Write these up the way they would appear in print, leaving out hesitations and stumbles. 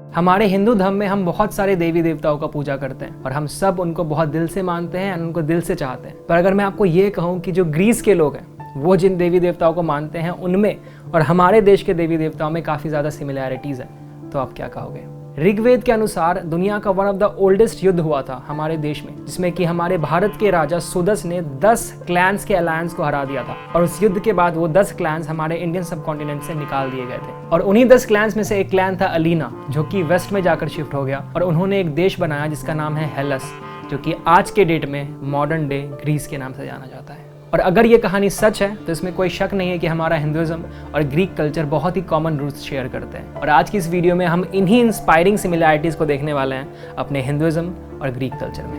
हमारे हिंदू धर्म में हम बहुत सारे देवी देवताओं का पूजा करते हैं और हम सब उनको बहुत दिल से मानते हैं और उनको दिल से चाहते हैं। पर अगर मैं आपको ये कहूँ कि जो ग्रीस के लोग हैं वो जिन देवी देवताओं को मानते हैं उनमें और हमारे देश के देवी देवताओं में काफ़ी ज़्यादा सिमिलैरिटीज़ है, तो आप क्या कहोगे? ऋग्वेद के अनुसार दुनिया का वन ऑफ द ओल्डेस्ट युद्ध हुआ था हमारे देश में, जिसमें कि हमारे भारत के राजा सुदस ने 10 क्लैंस के अलायंस को हरा दिया था और उस युद्ध के बाद वो 10 क्लैंस हमारे इंडियन सबकॉन्टिनेंट से निकाल दिए गए थे। और उन्हीं 10 क्लैंस में से एक क्लैन था अलीना, जो कि वेस्ट में जाकर शिफ्ट हो गया और उन्होंने एक देश बनाया जिसका नाम है हेलस, जो कि आज के डेट में मॉडर्न डे ग्रीस के नाम से जाना जाता है। और अगर ये कहानी सच है तो इसमें कोई शक नहीं है कि हमारा हिंदुइज्म और ग्रीक कल्चर बहुत ही कॉमन रूट्स शेयर करते हैं। और आज की इस वीडियो में हम इन्हीं इंस्पायरिंग सिमिलैरिटीज़ को देखने वाले हैं अपने हिंदुइज्म और ग्रीक कल्चर में।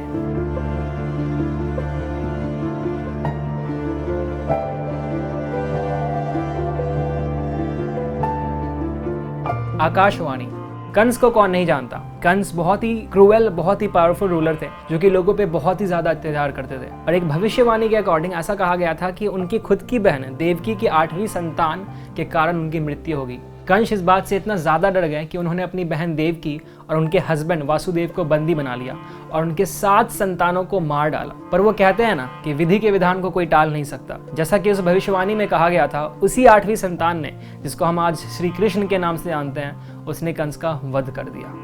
आकाशवाणी। कंस को कौन नहीं जानता? कंस बहुत ही क्रूएल, बहुत ही पावरफुल रूलर थे जो कि लोगों पे बहुत ही ज्यादा अत्याचार करते थे। और एक भविष्यवाणी के अकॉर्डिंग ऐसा कहा गया था कि उनकी खुद की बहन देवकी की 8वीं संतान के कारण उनकी मृत्यु होगी। कंस इस बात से इतना ज़्यादा डर गए कि उन्होंने अपनी बहन देवकी और उनके हस्बैंड वासुदेव को बंदी बना लिया और उनके 7 संतानों को मार डाला। पर वो कहते हैं ना कि विधि के विधान को कोई टाल नहीं सकता। जैसा कि उस भविष्यवाणी में कहा गया था, उसी 8वीं संतान ने, जिसको हम आज श्री कृष्ण के नाम से जानते हैं, उसने कंस का वध कर दिया।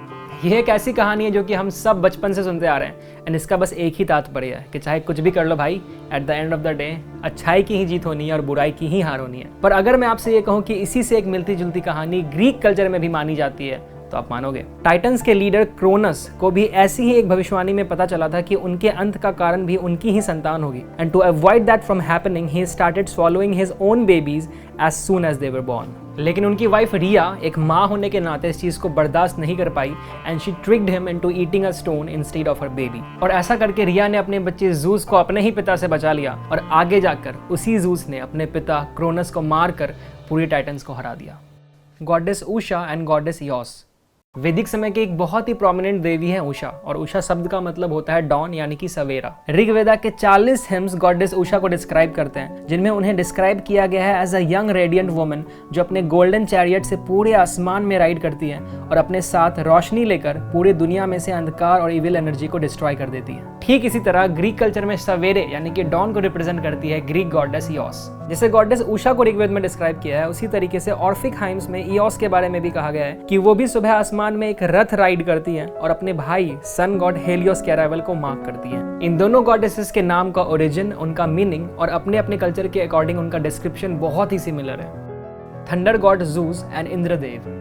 यह एक ऐसी कहानी है जो कि हम सब बचपन से सुनते आ रहे हैं एंड इसका बस एक ही तात्पर्य है कि चाहे कुछ भी कर लो भाई, at the end of the day अच्छाई की ही जीत होनी है और बुराई की ही हार होनी है। पर अगर मैं आपसे ये कहूँ कि इसी से एक मिलती जुलती कहानी ग्रीक कल्चर में भी मानी जाती है तो आप मानोगे? टाइटन्स के लीडर क्रोनस को भी ऐसी ही एक भविष्यवाणी में पता चला था कि उनके अंत का कारण भी उनकी ही संतान होगी। And to avoid that from happening he started swallowing his own babies as soon as they were born. लेकिन उनकी वाइफ रिया एक माँ होने के नाते इस चीज को बर्दाश्त नहीं कर पाई and she tricked him into eating a stone instead of her baby. और ऐसा करके रिया ने अपने बच्चे जूस को अपने ही पिता से बचा लिया और आगे जाकर उसी जूस ने अपने पिता क्रोनस को मारकर पूरी टाइटन्स को हरा दिया। Goddess Usha and goddess Eos. वैदिक समय की एक बहुत ही प्रोमिनेंट देवी है उषा, और उषा शब्द का मतलब होता है डॉन यानी कि सवेरा। ऋग्वेदा के 40 हिम्स गॉडेस उषा को डिस्क्राइब करते हैं, जिनमें उन्हें डिस्क्राइब किया गया है as a young radiant woman जो अपने गोल्डन चैरियट से पूरे आसमान में राइड करती है और अपने साथ रोशनी लेकर पूरी दुनिया में से अंधकार और इविल एनर्जी को डिस्ट्रॉय कर देती है। ठीक इसी तरह ग्रीक कल्चर में सवेरे यानी कि डॉन को रिप्रेजेंट करती है ग्रीक गॉडेस इयोस। जैसे गॉडेस उषा को ऋग्वेद में डिस्क्राइब किया है, उसी तरीके से ऑर्फिक हाइम्स में इयोस के बारे में भी कहा गया है कि वो भी सुबह आसमान में एक रथ राइड करती हैं और अपने भाई सन गॉड हेलियोस के अराइवल को मार्क करती हैं। इन दोनों गॉडेसेस के नाम का ओरिजिन, उनका मीनिंग और अपने अपने कल्चर के अकॉर्डिंग उनका डिस्क्रिप्शन बहुत ही सिमिलर है। Thunder God juice and Indradev.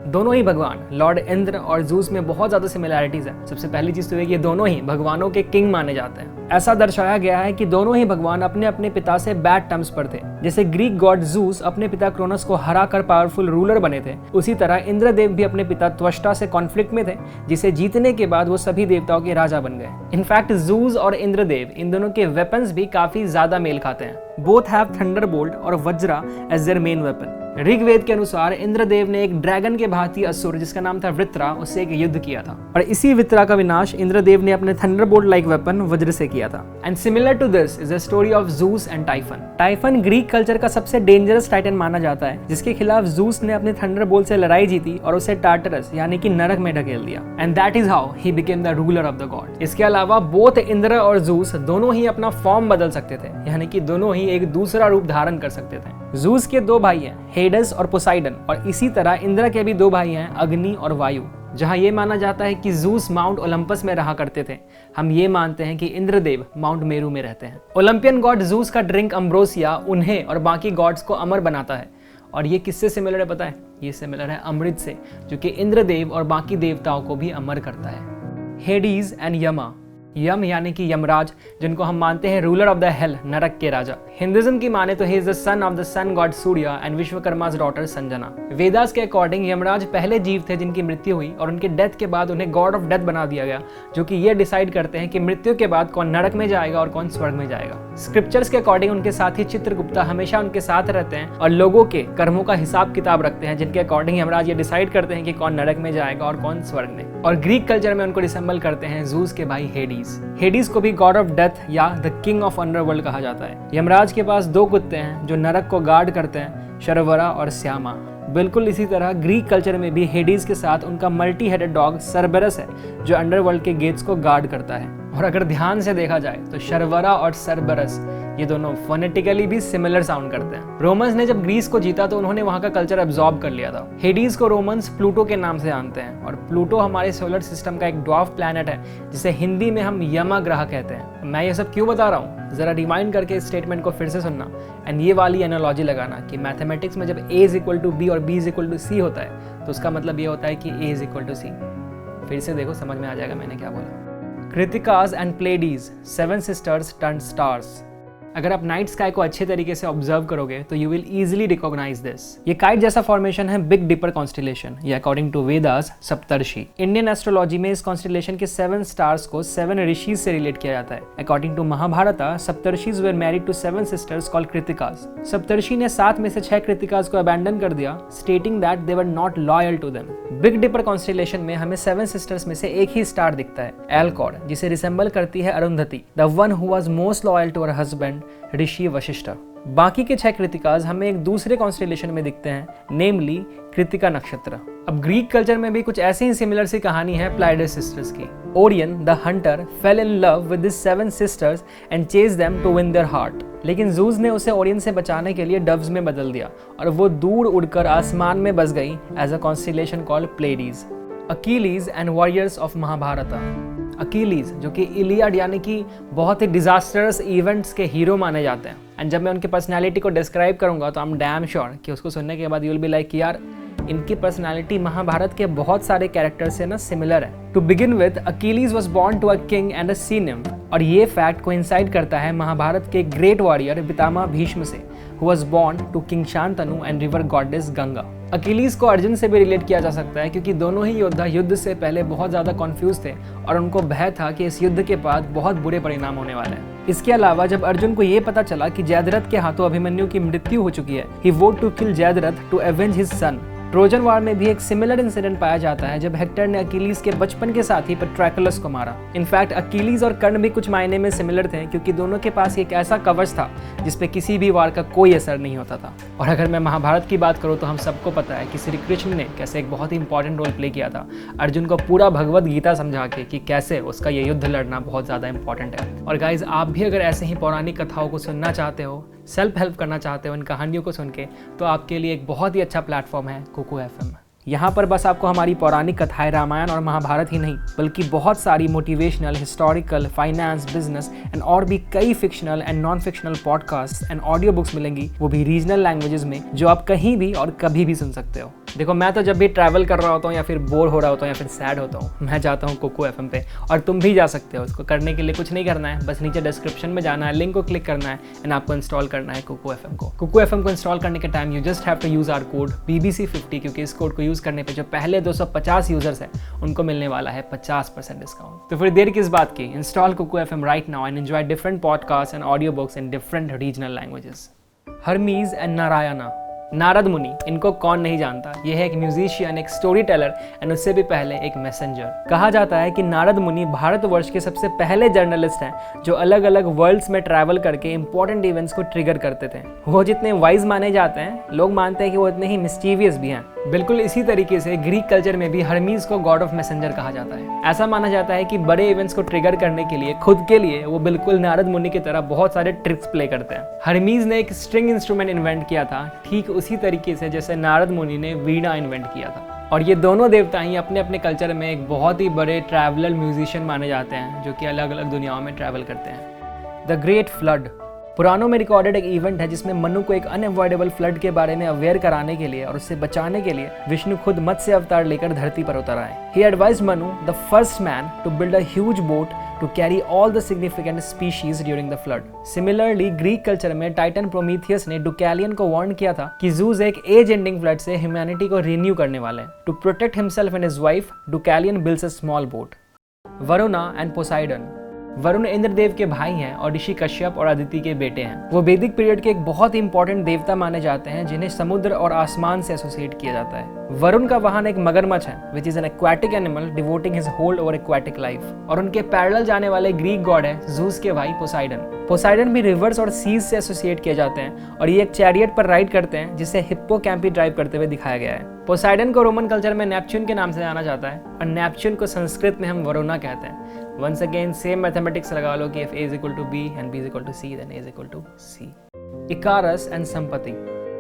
दोनों ही भगवान लॉर्ड इंद्र और जूस में बहुत ज्यादा सिमिलैरिटीज है। सबसे पहली चीज तो है कि ये दोनों ही भगवानों के किंग माने जाते हैं। ऐसा दर्शाया गया है कि दोनों ही भगवान अपने अपने पिता से बैड टर्म्स पर थे। जैसे ग्रीक गॉड जूस अपने पिता क्रोनस को हराकर पावरफुल रूलर बने थे, उसी तरह इंद्रदेव भी अपने पिता त्वष्टा से कॉन्फ्लिक्ट में थे, जिसे जीतने के बाद वो सभी देवताओं के राजा बन गए। इनफैक्ट जूस और इंद्रदेव इन दोनों के वेपन्स भी काफी ज्यादा मेल खाते हैं। बोथ हैव थंडरबोल्ट और Vajra as their main weapon. Rigveda के अनुसार इंद्रदेव ने एक ड्रैगन के भांति असुर जिसका नाम था वृत्रा, उससे एक युद्ध किया था और इसी वृत्रा का विनाश इंद्रदेव ने अपने थंडरबोल्ट लाइक वेपन वज्र से किया था। And similar to this is the story of Zeus and Typhon. Typhon Greek culture का सबसे डेंजरस टाइटन माना जाता है, जिसके खिलाफ जूस ने अपने थंडरबोल्ट से लड़ाई जीती और उसे टार्टरस यानी कि नरक में ढकेल दिया। And that is how he became the ruler of the God. इसके अलावा बोथ इंद्र और जूस दोनों ही अपना फॉर्म बदल सकते थे, यानी कि दोनों ही एक दूसरा रूप धारण कर सकते थे। जूस के 2 भाई हैं, हेडस और पोसाइडन, और इसी तरह इंद्र के भी 2 भाई हैं, अग्नि और वायु। जहां ये माना जाता है कि जूस माउंट ओलंपस में रहा करते थे, हम ये मानते हैं कि इंद्रदेव माउंट मेरू में रहते हैं। ओलंपियन गॉड जूस का ड्रिंक अम्ब्रोसिया उन्हें और बाकी गॉड्स को अमर बनाता है। और ये किससे सिमिलर है पता है? ये सिमिलर है अमृत से, जो कि इंद्रदेव और बाकी देवताओं को भी अमर करता है। हेडीज एंड यमा। यम यानी कि यमराज, जिनको हम मानते हैं रूलर ऑफ द हेल, नरक के राजा। हिंदुइज्म की माने तो he is the son of the sun god Surya and Vishwakarma's daughter Sanjana. Vedas के अकॉर्डिंग यमराज पहले जीव थे जिनकी मृत्यु हुई और उनके डेथ के बाद उन्हें गॉड ऑफ डेथ बना दिया गया, जो कि ये डिसाइड करते हैं कि मृत्यु के बाद कौन नरक में जाएगा और कौन स्वर्ग में जाएगा। स्क्रिप्चर्स के अकॉर्डिंग उनके साथी चित्रगुप्ता हमेशा उनके साथ रहते हैं और लोगों के कर्मों का हिसाब किताब रखते हैं, जिनके अकॉर्डिंग यमराज ये डिसाइड करते हैं कि कौन नरक में जाएगा और कौन स्वर्ग में। और ग्रीक कल्चर में उनको रिसेंबल करते हैं जूस के भाई हेडीज। हेडीज को भी गॉड ऑफ डेथ या द किंग ऑफ अंडरवर्ल्ड कहा जाता है। यमराज के पास 2 कुत्ते हैं जो नरक को गार्ड करते हैं, शर्वरा और श्यामा। बिल्कुल इसी तरह ग्रीक कल्चर में भी हेडीज के साथ उनका मल्टी हेडेड डॉग सर्बरस है, जो अंडरवर्ल्ड के गेट्स को गार्ड करता है। और अगर ध्यान से देखा जाए तो शर्वरा और सर्बरस ये दोनों फोनेटिकली भी सिमिलर साउंड करते हैं। रोमन्स ने जब ग्रीस को जीता तो उन्होंने वहां का कल्चर एब्जॉर्ब कर लिया था। हेडीज को रोमन्स प्लूटो के नाम से जानते हैं, और प्लूटो हमारे सोलर सिस्टम का एक ड्वार्फ प्लैनेट है जिसे हिंदी में हम यमा ग्रह कहते हैं। मैं ये सब क्यों बता रहा हूँ, जरा रिमाइंड करके इस स्टेटमेंट को फिर से सुनना एंड ये वाली एनालॉजी लगाना कि मैथमेटिक्स में जब A = B और B = C होता है तो उसका मतलब ये होता है कि A = C। फिर से देखो, समझ में आ जाएगा मैंने क्या बोला। कृतिकास एंड प्लेडीज 7 सिस्टर्स टर्न स्टार्स। अगर आप नाइट स्काई को अच्छे तरीके से ऑब्जर्व करोगे तो you will easily recognise this. ये काइट जैसा फॉर्मेशन है बिग डिपर कॉन्स्टिलेशन, ये according to Vedas Saptarishi. Indian astrology में इस कॉन्स्टिलेशन के 7 स्टार्स को 7 ऋषि से रिलेट किया जाता है। According to Mahabharata, Saptarishis were married to 7 sisters called Krittikas. Saptarishi ने 7 में से 6 कृतिकास को अबैंडन कर दिया, stating that they were not loyal to them. Big dipper constellation में हमें 7 सिस्टर्स में से एक ही स्टार दिखता है, एल्कॉर, जिसे रिसेंबल करती है Arundhati, the one who was most loyal to her husband Rishi Vashishtha. बाकी के 6 कृतिकास हमें एक दूसरे कॉन्स्टिलेशन में दिखते हैं, नेमली कृतिका नक्षत्र। अब ग्रीक कल्चर में भी कुछ ऐसी ही सिमिलर सी कहानी है प्लाइडेस सिस्टर्स की। Orion the hunter fell in love with this 7 sisters and chase them to win their heart, लेकिन जूस ने उसे ओरियन से बचाने के लिए डव्स में बदल दिया और वो दूर उड़कर आसमान में बस गई as a constellation called Pleiades. Achilles and warriors of Mahabharata. Achilles जो कि इलियड यानी कि बहुत ही डिजास्टरस इवेंट्स के हीरो माने जाते हैं, एंड जब मैं उनकी पर्सनालिटी को डिस्क्राइब करूंगा तो आई एम डैम श्योर कि उसको सुनने के बाद यू विल बी लाइक यार इनकी पर्सनालिटी महाभारत के बहुत सारे कैरेक्टर से ना सिमिलर है। To begin with, Achilles was born to a king and a sea nymph, और ये फैक्ट कोइंसाइड करता है महाभारत के ग्रेट वॉरियर पितामह भीष्म से, who was born to king Shantanu and river goddess Ganga. Achilles को अर्जुन से भी रिलेट किया जा सकता है क्योंकि दोनों ही योद्धा युद्ध से पहले बहुत ज्यादा कंफ्यूज थे और उनको भय था कि इस युद्ध के बाद बहुत बुरे परिणाम होने वाले हैं। इसके अलावा जब अर्जुन को ये पता चला कि जयद्रथ के हाथों अभिमन्यु की मृत्यु हो चुकी है, he vowed to kill Jayadrath to avenge his son. Trojan war में भी एक सिमिलर इंसिडेंट पाया जाता है जब हेक्टर ने अकीलीज के बचपन के साथी पेट्रैकुलस को मारा। इनफैक्ट अकीलीज और कर्ण भी कुछ मायने में सिमिलर थे क्योंकि दोनों के पास एक ऐसा कवच था जिसपे किसी भी वार का कोई असर नहीं होता था। और अगर मैं महाभारत की बात करूँ तो हम सबको पता है कि श्री कृष्ण ने कैसे एक बहुत ही इंपॉर्टेंट रोल प्ले किया था अर्जुन को पूरा भगवत गीता समझा के कि कैसे उसका ये युद्ध लड़ना बहुत ज़्यादा इंपॉर्टेंट है। और गाइज, आप भी अगर ऐसे ही पौराणिक कथाओं को सुनना चाहते हो, सेल्फ हेल्प करना चाहते हो इन कहानियों को सुन के, तो आपके लिए एक बहुत ही अच्छा प्लेटफॉर्म है कुकू FM। यहाँ पर बस आपको हमारी पौराणिक कथाएं रामायण और महाभारत ही नहीं बल्कि बहुत सारी motivational, historical, finance, business and और भी कई fictional and non fictional podcast and audio books मिलेंगी, वो भी रीजनल लैंग्वेजेस में, जो आप कहीं भी और कभी भी सुन सकते हो। देखो, मैं तो जब भी ट्रैवल कर रहा होता हूँ या फिर बोर हो रहा होता हूँ या फिर सैड होता हूँ, मैं जाता हूँ कुकू FM पे, और तुम भी जा सकते हो। इसको करने के लिए कुछ नहीं करना है, बस नीचे डिस्क्रिप्शन में जाना है, लिंक को क्लिक करना है एंड आपको इंस्टॉल करना है कुकू FM को। कुकू FM को इंस्टॉल करने के time you just have to use our code BBC50, क्योंकि इस कोड को यूज करने पे जो पहले 250 यूजर्स हैं उनको मिलने वाला है 50% डिस्काउंट। तो फिर देर किस बात की, install Kuku FM right now and enjoy different podcast and audio books in different regional languages. Hermes and Narayana. Narad Muni, इनको कौन नहीं जानता। यह है एक म्यूजिशियन, एक स्टोरी टेलर एंड उससे भी पहले एक मैसेंजर। कहा जाता है कि नारद मुनि भारतवर्ष के सबसे पहले जर्नलिस्ट हैं जो अलग अलग वर्ल्ड्स में ट्रैवल करके इंपॉर्टेंट इवेंट्स को ट्रिगर करते थे। वो जितने वाइज माने जाते हैं, लोग मानते हैं कि वो इतने ही मिस्चीवियस भी हैं। बिल्कुल इसी तरीके से ग्रीक कल्चर में भी हर्मीज को गॉड ऑफ मैसेंजर कहा जाता है। ऐसा माना जाता है कि बड़े इवेंट्स को ट्रिगर करने के लिए खुद के लिए वो बिल्कुल नारद मुनि की तरह बहुत सारे ट्रिक्स प्ले करते हैं। हर्मीज ने एक स्ट्रिंग इंस्ट्रूमेंट इन्वेंट किया था, ठीक उसी तरीके से जैसे नारद मुनि ने वीणा इन्वेंट किया था। और ये दोनों देवता ही अपने अपने कल्चर में एक बहुत ही बड़े ट्रैवलर म्यूजिशियन माने जाते हैं जो कि अलग अलग दुनियाओं में ट्रैवल करते हैं। द ग्रेट फ्लड पुराणों में रिकॉर्डेड एक इवेंट है जिसमें मनु को एक अनअवॉइडेबल फ्लड के बारे में अवेयर कराने के लिए और उससे बचाने के लिए विष्णु खुद मत्स्य अवतार लेकर धरती पर उतर आए। He advised Manu, the first man, to build a huge boat to carry all the significant species during the flood. Similarly, Greek culture में टाइटन प्रोमीथियस ने डुकैलियन को वार्न किया था कि ज़ूस एक एज एंडिंग फ्लड से ह्यूमैनिटी को renew करने वाले हैं। To protect himself and his wife, डुकैलियन builds a small boat. Varuna and Poseidon. Varun Indradev के भाई हैं और ऋषि कश्यप और अदिति के बेटे हैं। वो वैदिक पीरियड के एक बहुत ही इंपॉर्टेंट देवता माने जाते हैं जिन्हें समुद्र और आसमान से एसोसिएट किया जाता है। वरुण का वाहन एक मगरमच्छ है, which is an aquatic animal devoting his whole over aquatic life. और उनके पैरेलल जाने वाले ग्रीक गॉड है जूस के भाई पोसाइडन। पोसाइडन भी रिवर्स और सीज से एसोसिएट किए जाते हैं और ये एक चैरियट पर राइड करते हैं जिसे हिप्पोकैम्पी ड्राइव करते हुए दिखाया गया है। पोसाइडन को रोमन कल्चर में नेपच्यून के नाम से जाना जाता है और नेपच्यून को संस्कृत में हम वरुणा कहते हैं। वंस अगेन सेम मैथमेटिक्स लगा लो कि if A is equal to B and B is equal to C then A is equal to C। इकारस and संपत्ति।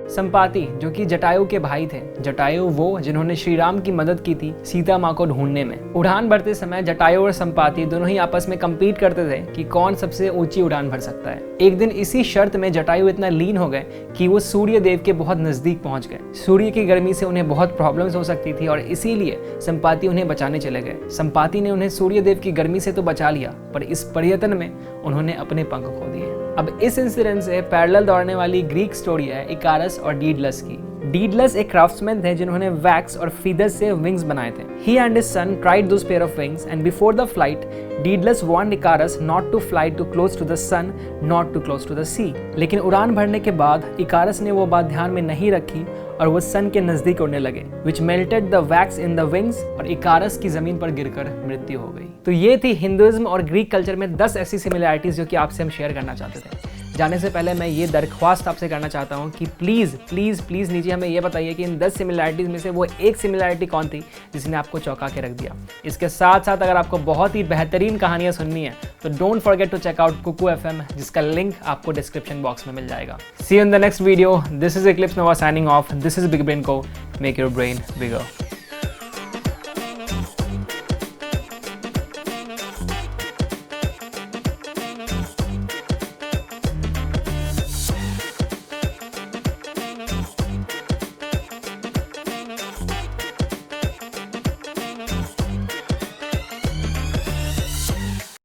संपाति जो कि जटायु के भाई थे। जटायु वो जिन्होंने श्री राम की मदद की थी सीता माँ को ढूंढने में। उड़ान भरते समय जटायु और संपाति दोनों ही आपस में कम्पीट करते थे कि कौन सबसे ऊंची उड़ान भर सकता है। एक दिन इसी शर्त में जटायु इतना लीन हो गए कि वो सूर्य देव के बहुत नजदीक पहुंच गए। सूर्य की गर्मी से उन्हें बहुत प्रॉब्लम्स हो सकती थी और इसीलिए संपाति उन्हें बचाने चले गए। संपाति ने उन्हें सूर्य देव की गर्मी से तो बचा लिया, पर इस प्रयत्न में उन्होंने अपने पंख खो दिए। अब इस इंसिडेंट से पैरेलल दौड़ने वाली ग्रीक स्टोरी है इकारस और डीडलस की। डीडलस एक क्राफ्ट्समैन थे जिन्होंने वैक्स और फीदर्स से विंग्स बनाए थे। He and his son tried those pair of wings and before the flight, Daedalus warned Icarus not to fly too close to the sun, not too close to the sea। लेकिन उड़ान भरने के बाद इकारस ने वो बात ध्यान में नहीं रखी और वो सन के नजदीक उड़ने लगे, which melted the wax in the wings और इकारस की जमीन पर गिरकर मृत्यु हो गई। तो ये थी हिंदुइज्म और ग्रीक कल्चर में 10 ऐसी सिमिलैरिटीज जो कि आपसे हम शेयर करना चाहते थे। जाने से पहले मैं ये दरख्वास्त आपसे करना चाहता हूँ कि प्लीज़ प्लीज़ प्लीज़ नीचे हमें ये बताइए कि इन 10 सिमिलैरिटीज़ में से वो एक सिमिलैरिटी कौन थी जिसने आपको चौंका के रख दिया। इसके साथ साथ अगर आपको बहुत ही बेहतरीन कहानियाँ सुननी है तो don't forget to check out Kuku FM, जिसका लिंक आपको डिस्क्रिप्शन बॉक्स में मिल जाएगा। See you in the next video. This is Eclipse Nova signing off. This is big brain to make your brain bigger.